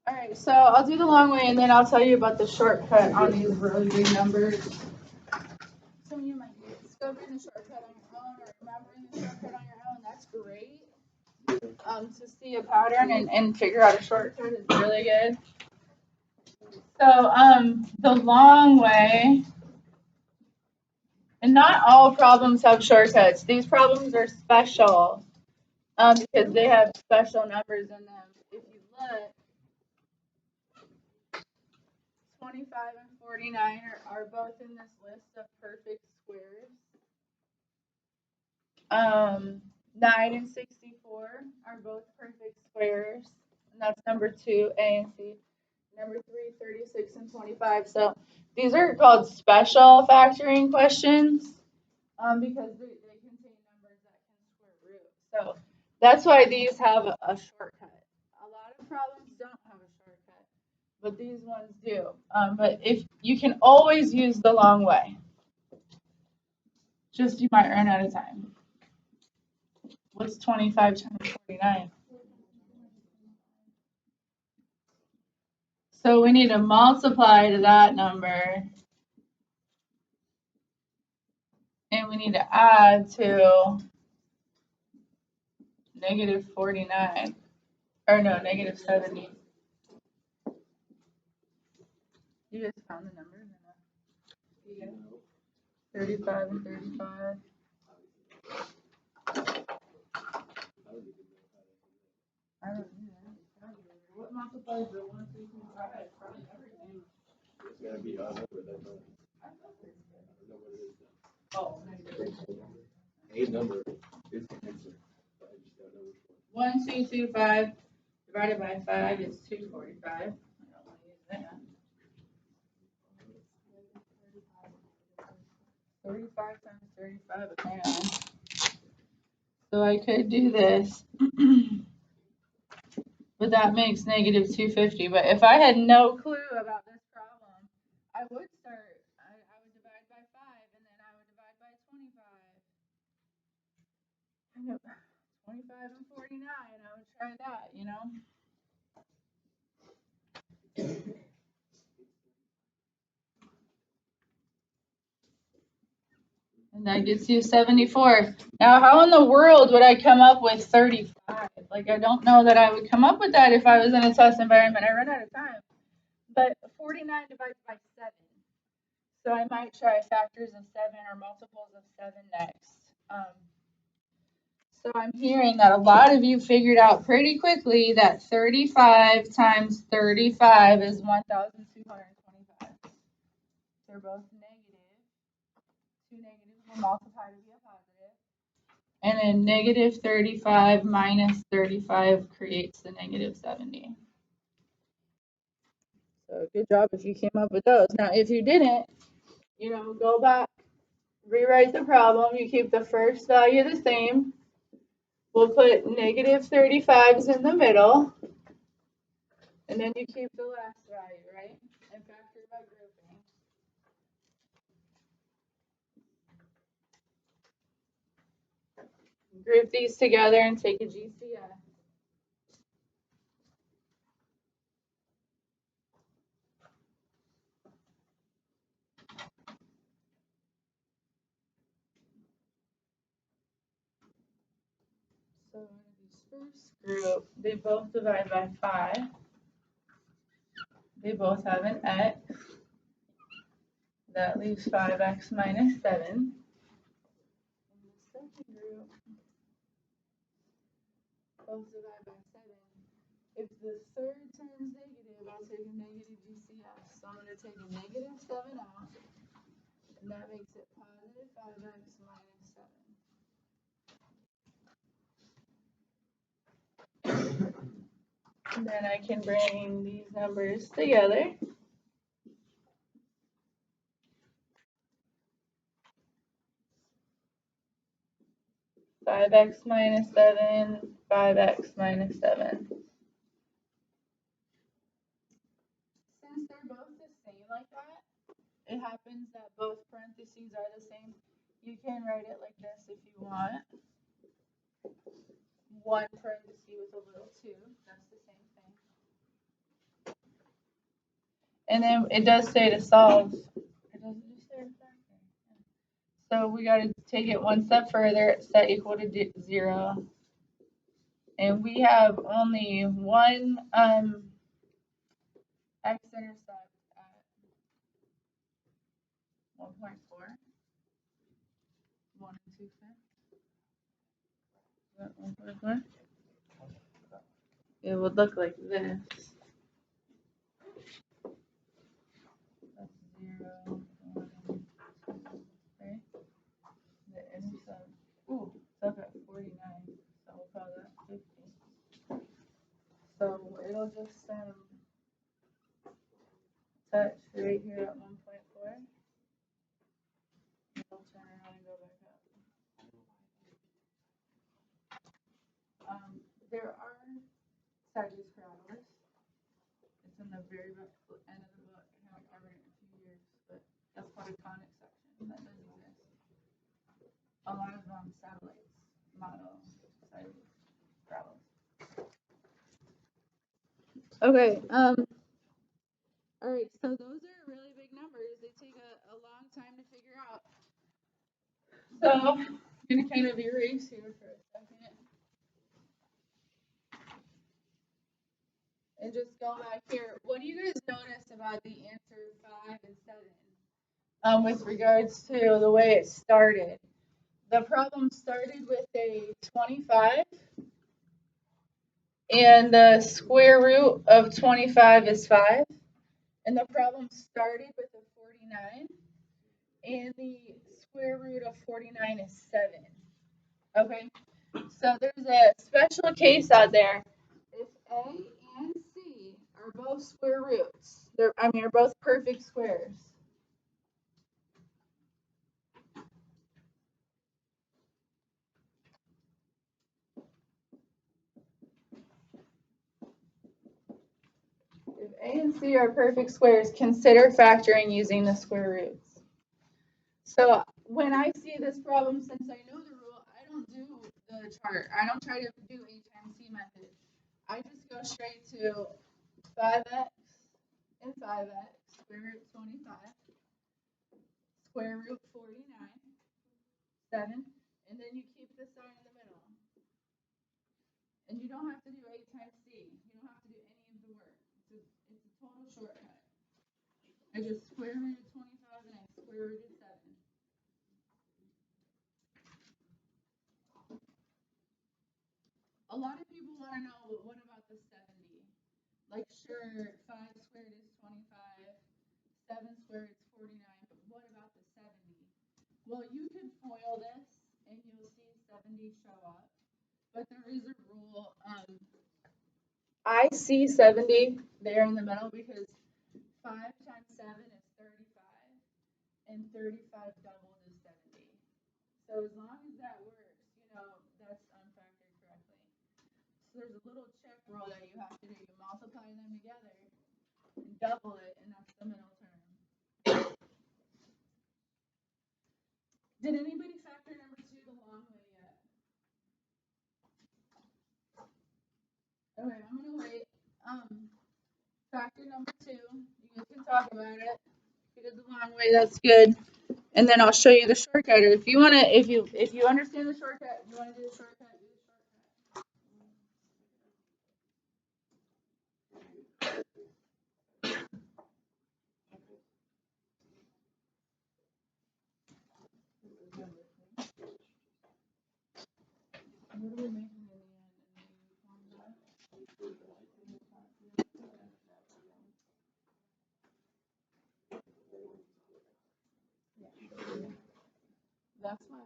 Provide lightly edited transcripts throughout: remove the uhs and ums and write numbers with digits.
All right, so I'll do the long way and then I'll tell you about the shortcut on these really big numbers. Some of you might be discovering the shortcut on your own or remembering the shortcut on your own. That's great. To see a pattern and figure out a shortcut is really good. So the long way, and not all problems have shortcuts. These problems are special because they have special numbers in them. If you look, 25 and 49 are both in this list of perfect squares. 9 and 64 are both perfect squares, and that's number 2, A and C. Number 3, 36 and 25. So these are called special factoring questions because they contain numbers that can square root. So that's why these have a shortcut. A lot of problems don't have a shortcut, but these ones do. But if you can always use the long way, just you might run out of time. What's 25 times 49? So we need to multiply to that number. And we need to add to negative 49. Or no, negative 70. You guys found the numbers? Yeah. 35 and 35. I don't know. What multiplies the 1, 2, 3, 5? Probably everything. It's gotta be odd number, that's all. I don't know what it is. Oh, A number is the answer. I just don't know which one. 1, 2, 2, 5 divided by 5 is 245. I don't want to use that. 35 times 35 apparently. So I could do this. But that makes negative 250. But if I had no clue about this problem, I would start, I would divide by 5 and then I would divide by 25. 25 and 49, I would try that, you know? And that gets you 74. Now, how in the world would I come up with 35? Like, I don't know that I would come up with that if I was in a test environment. I run out of time. But 49 divided by 7. So I might try factors of 7 or multiples of 7 next. So I'm hearing that a lot of you figured out pretty quickly that 35 times 35 is 1,225. They're both negative. 2 negatives will multiply to be a positive. And then negative 35 minus 35 creates the negative 70. So good job if you came up with those. Now, if you didn't, you know, go back, rewrite the problem. You keep the first value the same. We'll put negative 35s in the middle. And then you keep the last value, right? And factor by grouping. Group these together and take a GCS. So in this first group, they both divide by 5. They both have an x. That leaves 5x minus 7. In the second group, both divide by 7. If the third term is negative, I'll take a negative GCS. So I'm going to take a negative 7 out. And that makes it positive 5x minus 7. And then I can bring these numbers together. 5x minus 7, 5x minus 7. Since they're both the same like that, it happens that both parentheses are the same. You can write it like this if you want. One parenthesis with a little 2, that's the same thing. And then it does say to solve. It doesn't just say to factor. So we got to take it one step further, set equal to 0. And we have only one x-intercept at 1.4. 1 and 2 fifths. 1.4. It would look like this. That's 0, 1, 2, 3. The intercept. Ooh, it's up at 49. So we'll call that 50. So it'll just touch right here at 1.4. It'll turn around and go back up. There are Saggy's parabolas. It's in the very end of the book. I haven't covered it in a few years, but that's called a conic section. That doesn't exist. A lot of satellites model Saggy's parabolas. Okay. All right. So those are really big numbers. They take a long time to figure out. So I'm gonna kind of erase here for a second. And just go back here. What do you guys notice about the answer 5 and 7? With regards to the way it started. The problem started with a 25, and the square root of 25 is 5. And the problem started with a 49, and the square root of 49 is 7. Okay, so there's a special case out there. If A and C are both square roots, are both perfect squares. If A and C are perfect squares, consider factoring using the square roots. So when I see this problem, since I know the rule, I don't do the chart. I don't try to do A times C method. I just go straight to 5x and 5x, square root 25, square root 49, 7, and then you keep the sign in the middle. And you don't have to do A times C. You don't have to do any of the work. It's a total shortcut. I just square root 25 and I square root 7. A lot of people want to know, but what about the 70? Like, sure, 5 squared is 25, 7 squared is 49, but what about the 70? Well, you could FOIL this, and you'll see 70 show up. But there is a rule. I see 70 there in the middle because 5 times 7 is 35, and 35 doubled is 70. So as long as that works, that's unfactored correctly. So there's a little check rule that you have to do. You multiply them together and double it, and that's the middle term. Did anybody factor number 2 the long way yet? Okay, I'm gonna wait. Factor number 2. You guys can talk about it. If you did the long way, that's good. And then I'll show you the shortcut. Or if you understand the shortcut, you wanna do the shortcut, do the shortcut. What are we making in the end? That's why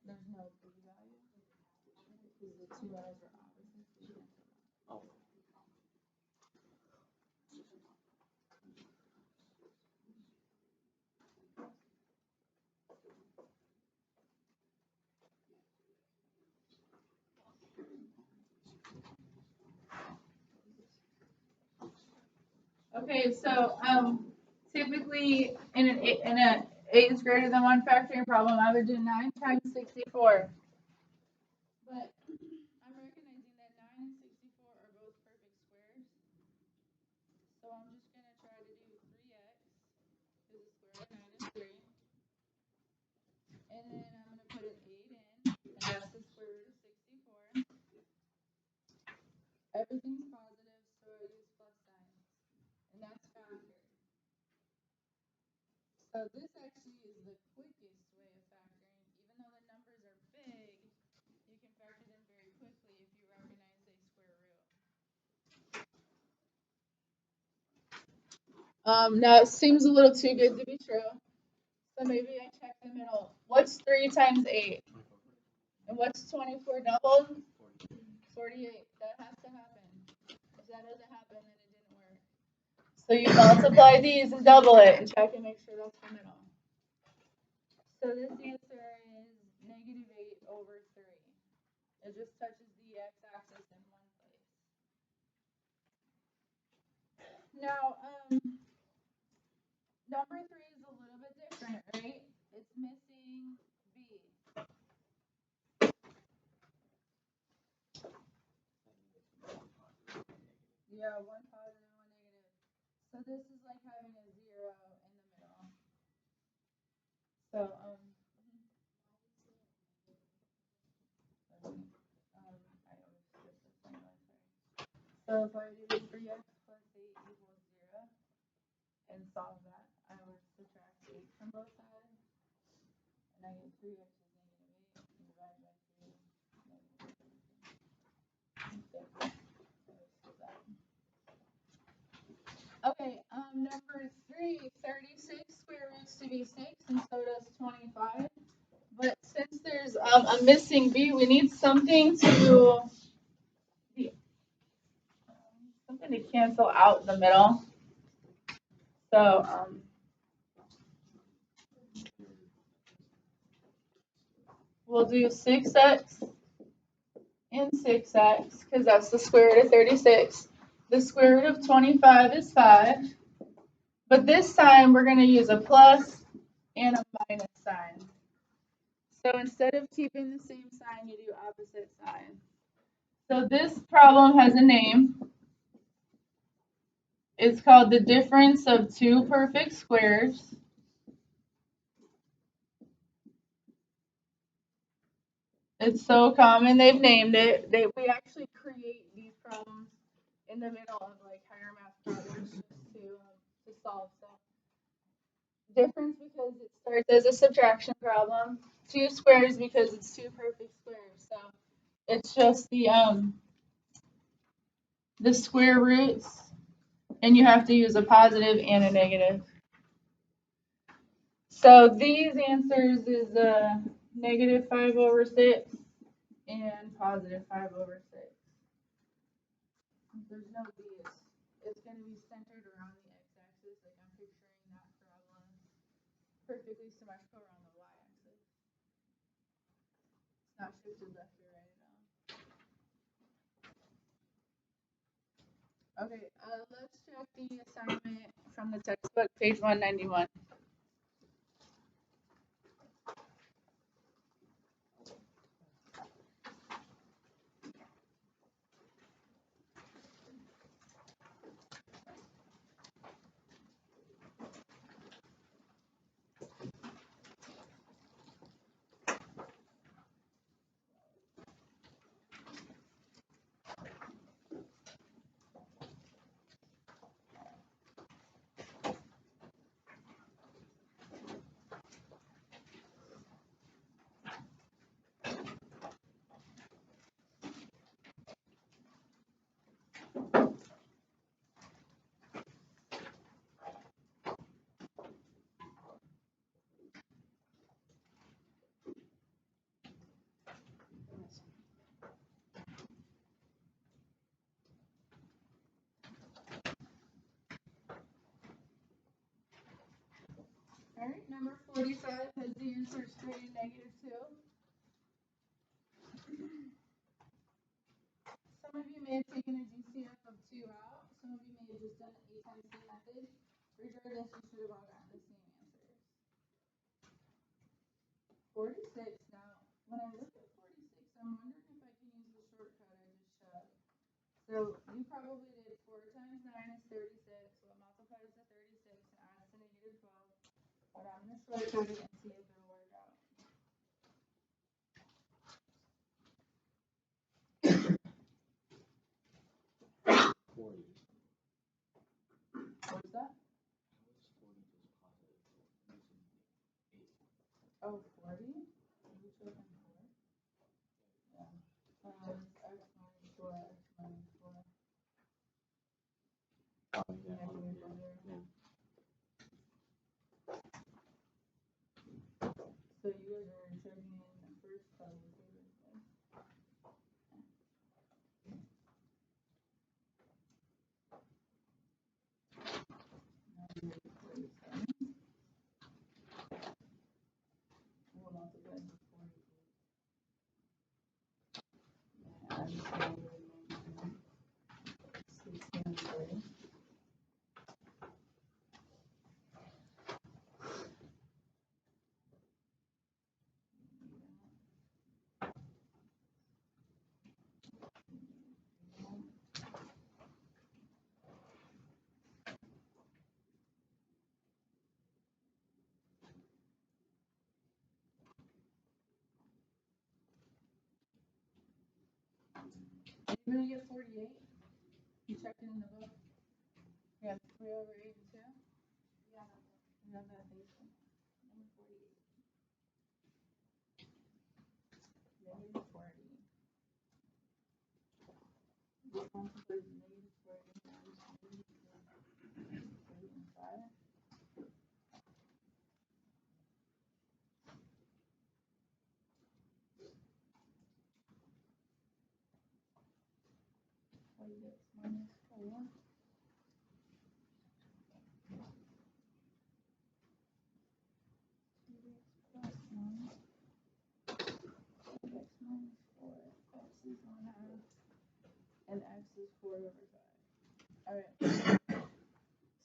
there's no b value. Because the 2 letters are opposite. Okay, so typically in a 8 is greater than 1 factoring problem, I would do 9 times 64. But I'm recognizing that 9 and 64 are both perfect squares. So I'm just going to try to And then I'm going to put an 8 in, and that's the square root of 64. Everything's positive, so I use plus signs. And that's factored. So this actually is the quickest way of factoring. Even though the numbers are big, you can factor them very quickly if you recognize a square root. Now it seems a little too good to be true. So maybe I check the middle. What's 3 times 8? And what's 24 doubled? 48. That has to happen. If that doesn't happen, then it didn't work. So you multiply these and double it and check and make sure that's the middle. So this answer is negative 8 over 3. It just touches the x-axis in one place. Now, number 3 is a little bit different, right? It's missing b. Yeah, one positive, one negative. So this is like having a 0 in the middle. So, I always skip this one, sorry. So if I do 3x plus 8 equals 0 and solve that, I would subtract 8 from both sides. And I get 3x is negative 8 and divide by 3 negative 6. Okay, number 3, 36 square roots to be 6, and so does 25. But since there's a missing b, we need something to cancel out the middle. So we'll do 6x and 6x because that's the square root of 36. The square root of 25 is 5. But this time we're going to use a plus and a minus sign. So instead of keeping the same sign, you do opposite sign. So this problem has a name. It's called the difference of two perfect squares. It's so common they've named it. We actually create these problems in the middle of like higher math problems just to solve. So difference because it starts as a subtraction problem. Two squares because it's two perfect squares. So it's just the square roots, and you have to use a positive and a negative. So these answers is negative 5 over 6 and positive 5 over 6. There's no b. It's going to be centered around the x-axis, like I'm picturing that problem perfectly symmetrical around the y-axis. It's not shifted left or right at all. Okay, let's check the assignment from the textbook, page 191. All right, number 45 has the answer straight and negative 2. Some of you may have taken a GCF of 2 out. Some of you may have just done an A times C method. Regardless, you should have all gotten the same answers. 46 now. When I look at 46, I'm wondering if I can use the shortcut I just showed. So you probably did 4 times 9 is 36. What multiplies to 36 and adds to negative 12. But I'm going to shortcut it and see if it'll work out. Oh, 40? You took them 4? Yeah. X minus 4, X minus 4. Oh, Yeah, yeah. give me 4 there. Yeah. So you guys are checking in the first color. We'll multiply by 48. And 16. You gonna get 48? You checking in the book? Yeah, 3 over 82? Yeah. You have that base one. Number 48. Negative 40. What multiplies negative 40 times negative 3 and 5? What is it? Minus 4. 2x plus 1. 2x minus 4. X is 1/2. And x is 4 over 5. Alright.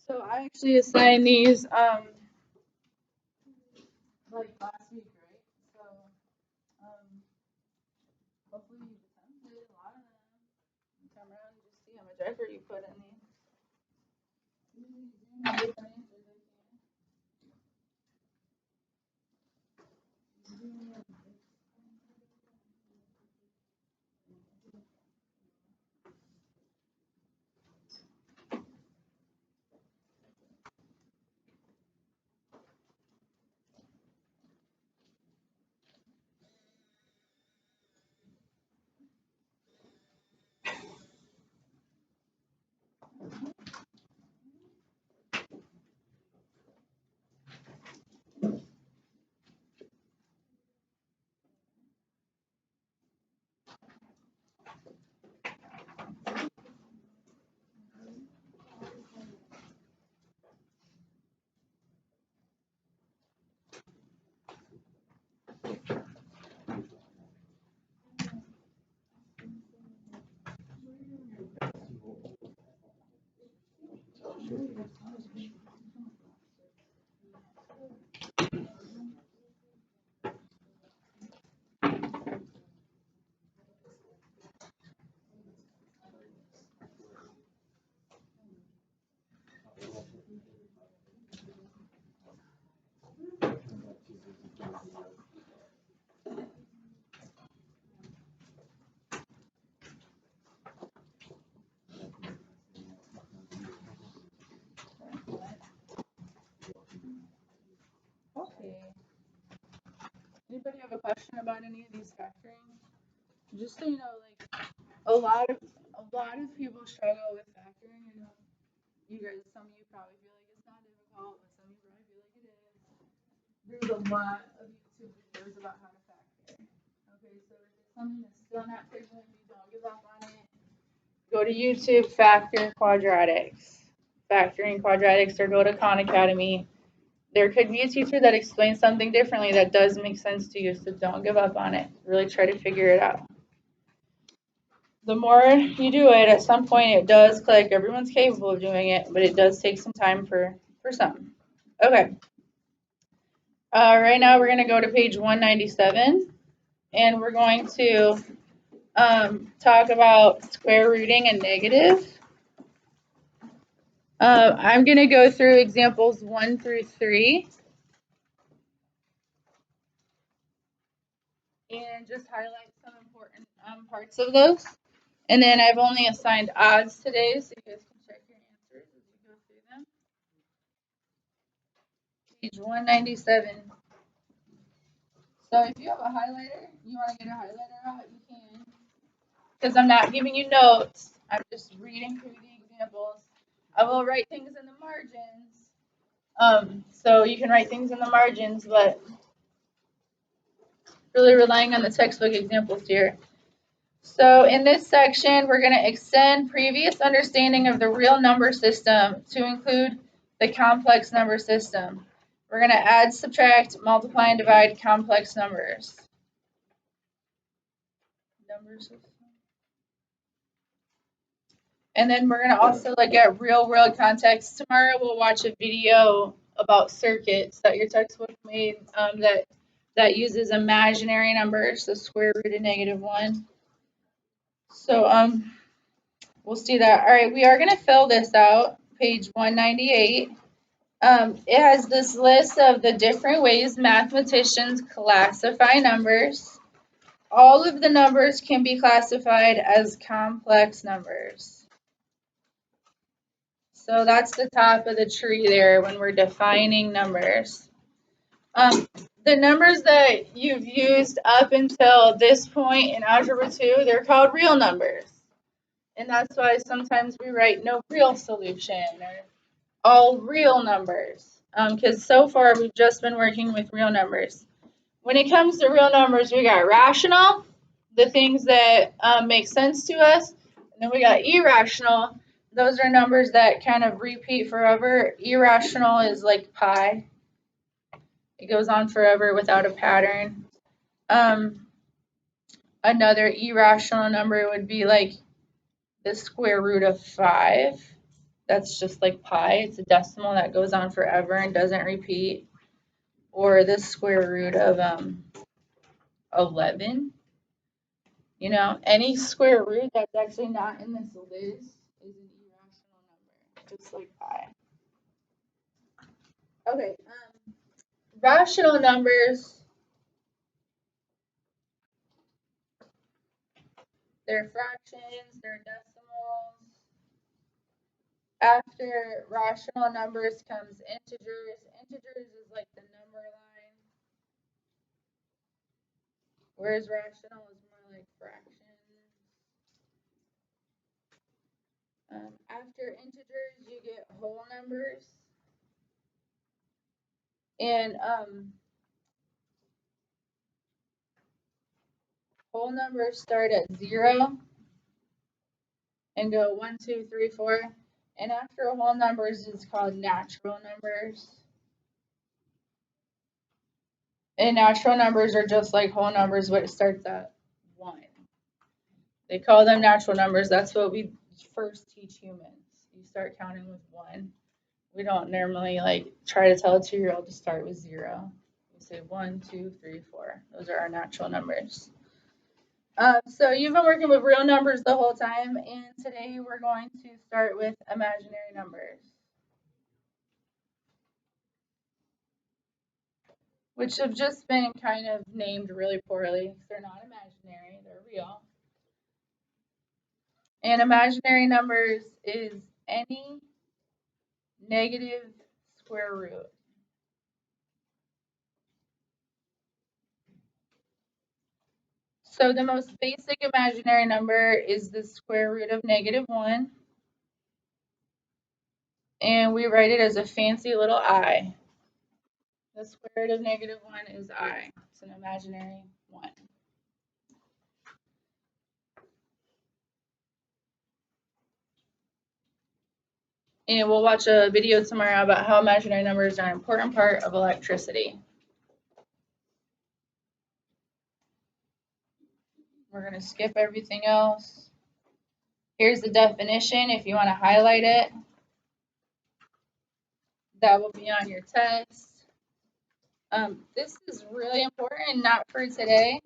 So I actually assigned these like last week, right? So hopefully you've attempted a lot of them. You come around and just see how much effort you put in these. Different answers I can. Okay. Anybody have a question about any of these factoring? Just so you know, like a lot of people struggle with factoring. You know, you guys, some of you probably feel like it's not difficult, but some of you probably feel like it is. There's a lot of YouTube videos about how to factor. Okay, so if it's something that's still not clicking with you, don't give up on it. Go to YouTube, Factor Quadratics. Factoring Quadratics, or go to Khan Academy. There could be a teacher that explains something differently that does make sense to you, so don't give up on it. Really try to figure it out. The more you do it, at some point it does click. Everyone's capable of doing it, but it does take some time for some. Okay. Right now we're going to go to page 197, and we're going to talk about square rooting and negative. I'm going to go through examples 1 through 3 and just highlight some important parts of those. And then I've only assigned odds today, so you guys can check your answers as you go through them. Page 197. So if you have a highlighter, you want to get a highlighter out, you can. Because I'm not giving you notes. I'm just reading through the examples. I will write things in the margins. So you can write things in the margins, but really relying on the textbook examples here. So in this section, we're going to extend previous understanding of the real number system to include the complex number system. We're going to add, subtract, multiply, and divide complex numbers. And then we're going to also look at real world context. Tomorrow we'll watch a video about circuits that your textbook made that uses imaginary numbers, the square root of -1. So we'll see that. All right, we are going to fill this out, page 198. It has this list of the different ways mathematicians classify numbers. All of the numbers can be classified as complex numbers. So that's the top of the tree there when we're defining numbers. The numbers that you've used up until this point in Algebra 2, they're called real numbers. And that's why sometimes we write no real solution or all real numbers. Because so far we've just been working with real numbers. When it comes to real numbers, we got rational, the things that make sense to us, and then we got irrational. Those are numbers that kind of repeat forever. Irrational is like pi. It goes on forever without a pattern. Another irrational number would be like the square root of 5. That's just like pi. It's a decimal that goes on forever and doesn't repeat. Or the square root of 11. You know, any square root that's actually not in this list is an irrational number, just like pi. Okay, rational numbers, they're fractions, they're decimals. After rational numbers comes integers. Integers is like the number line, whereas rational is more like fractions. After integers, you get whole numbers. And whole numbers start at 0 and go 1, 2, 3, 4. And after whole numbers is called natural numbers. And natural numbers are just like whole numbers, but it starts at 1. They call them natural numbers. That's what we first teach humans. You start counting with 1. We don't normally like try to tell a 2-year-old to start with 0. We say 1, 2, 3, 4. Those are our natural numbers. So you've been working with real numbers the whole time, and today we're going to start with imaginary numbers, which have just been kind of named really poorly. They're not imaginary, they're real. And imaginary numbers is any negative square root. So the most basic imaginary number is the square root of -1. And we write it as a fancy little I. The square root of -1 is I. It's an imaginary 1. And we'll watch a video tomorrow about how imaginary numbers are an important part of electricity. We're going to skip everything else. Here's the definition if you want to highlight it. That will be on your test. This is really important, not for today.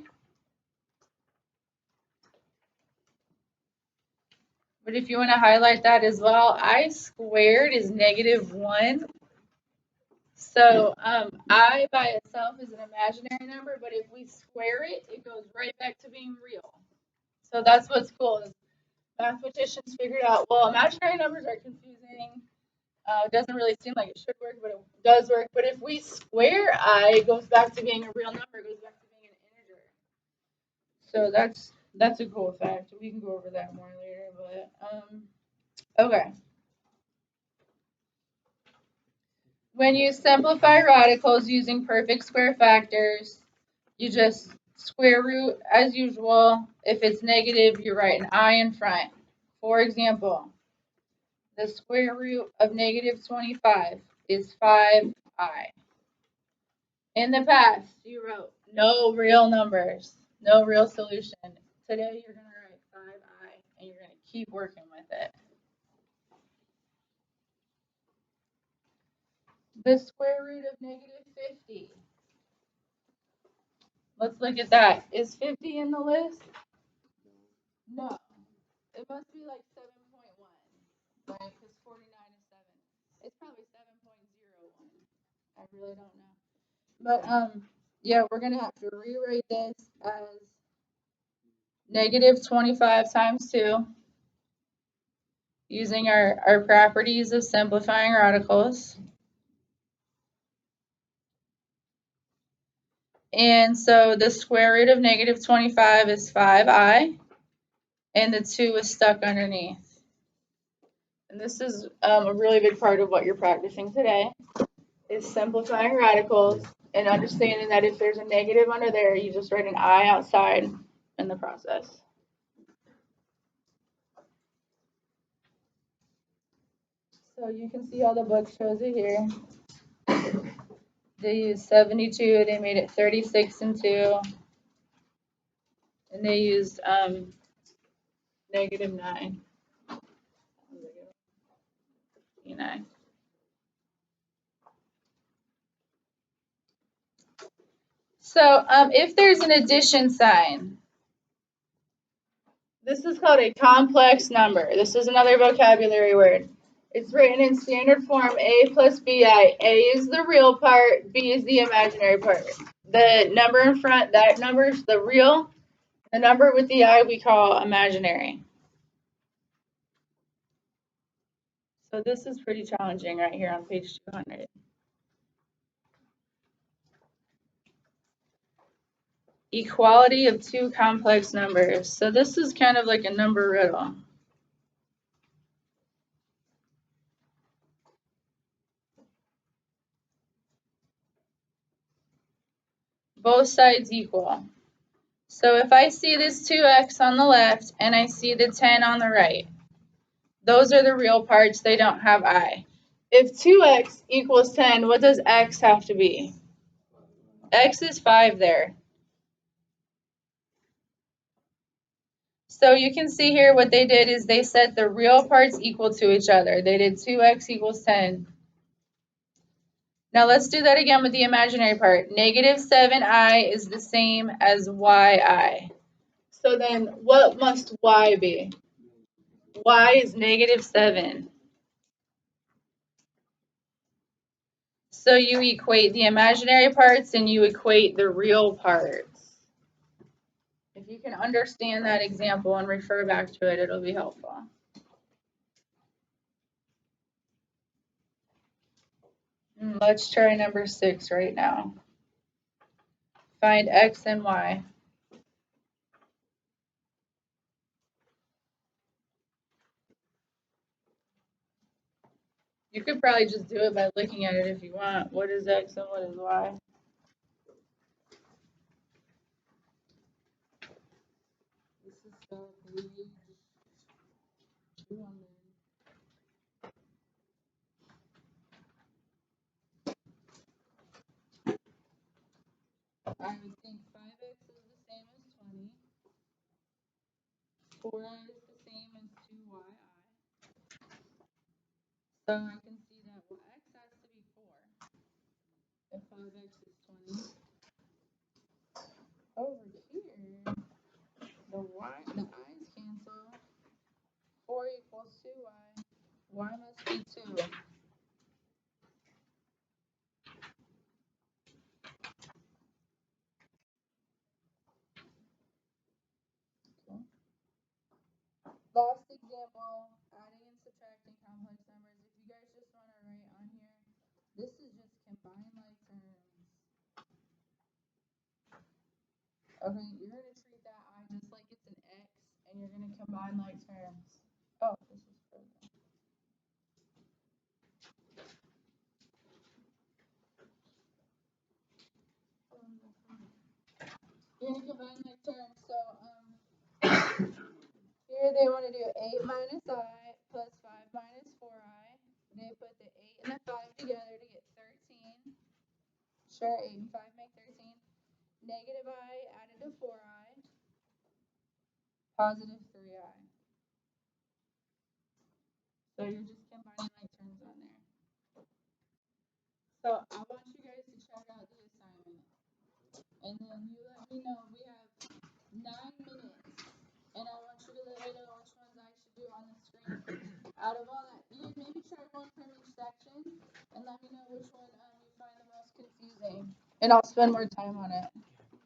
But if you want to highlight that as well, I squared is -1. So I by itself is an imaginary number, but if we square it, it goes right back to being real. So that's what's cool is mathematicians figured out, well, imaginary numbers are confusing. It doesn't really seem like it should work, but it does work. But if we square I, it goes back to being a real number. It goes back to being So that's a cool fact. We can go over that more later, but okay. When you simplify radicals using perfect square factors, you just square root as usual. If it's negative, you write an I in front. For example, the square root of negative 25 is 5i. In the past, you wrote no real numbers, no real solution. Today, you're going to write 5i, and you're going to keep working with it. The square root of negative 50. Let's look at that. Is 50 in the list? No. It must be like 7.1, right? Because 49 is 7. It's probably 7.01. I really don't know. But yeah, we're gonna have to rewrite this as negative 25 times 2 using our properties of simplifying radicals. And so the square root of negative 25 is 5i, and the 2 is stuck underneath. And this is a really big part of what you're practicing today, is simplifying radicals and understanding that if there's a negative under there, you just write an I outside in the process. So you can see how the book shows it here. They used 72, they made it 36 and 2, and they used negative 9. 9. So if there's an addition sign, this is called a complex number. This is another vocabulary word. It's written in standard form, A plus BI. A is the real part, B is the imaginary part. The number in front, that number is the real. The number with the I we call imaginary. So this is pretty challenging right here on page 200. Equality of two complex numbers. So this is kind of like a number riddle. Both sides equal. So if I see this 2x on the left and I see the 10 on the right, those are the real parts. They don't have I. If 2x equals 10, what does x have to be? X is 5 there. So you can see here what they did is they set the real parts equal to each other. They did 2x equals 10. Now let's do that again with the imaginary part. Negative 7i is the same as yi. So then what must y be? Y is negative 7. So you equate the imaginary parts and you equate the real parts. If you can understand that example and refer back to it, it'll be helpful. Let's try number 6 right now. Find x and y. You could probably just do it by looking at it if you want. What is x and what is y? This is page 200. I would think 5x is the same as 20. 4i is the same as 2yi. So I can see that, well, x has to be 4 if 5x is 20. Over here, the i's cancel. 4 equals 2y. Y must be 2. Okay. Last example, adding and subtracting complex numbers. If you guys just want to write on here, this is just combine like terms. Okay, you're going to treat that I combine like terms. Oh, this is frozen. You're gonna combine like terms, so here they want to do 8 minus I plus 5 minus 4I. They put the 8 and the 5 together to get 13. Sure, 8 and 5 make 13. Negative I added to 4I. Positive 3I. So you're just combining like terms on there. So I want you guys to check out the assignment. And then you let me know. We have 9 minutes. And I want you to let me know which ones I should do on the screen. Out of all that, you maybe try one from each section and let me know which one you find the most confusing. And I'll spend more time on it.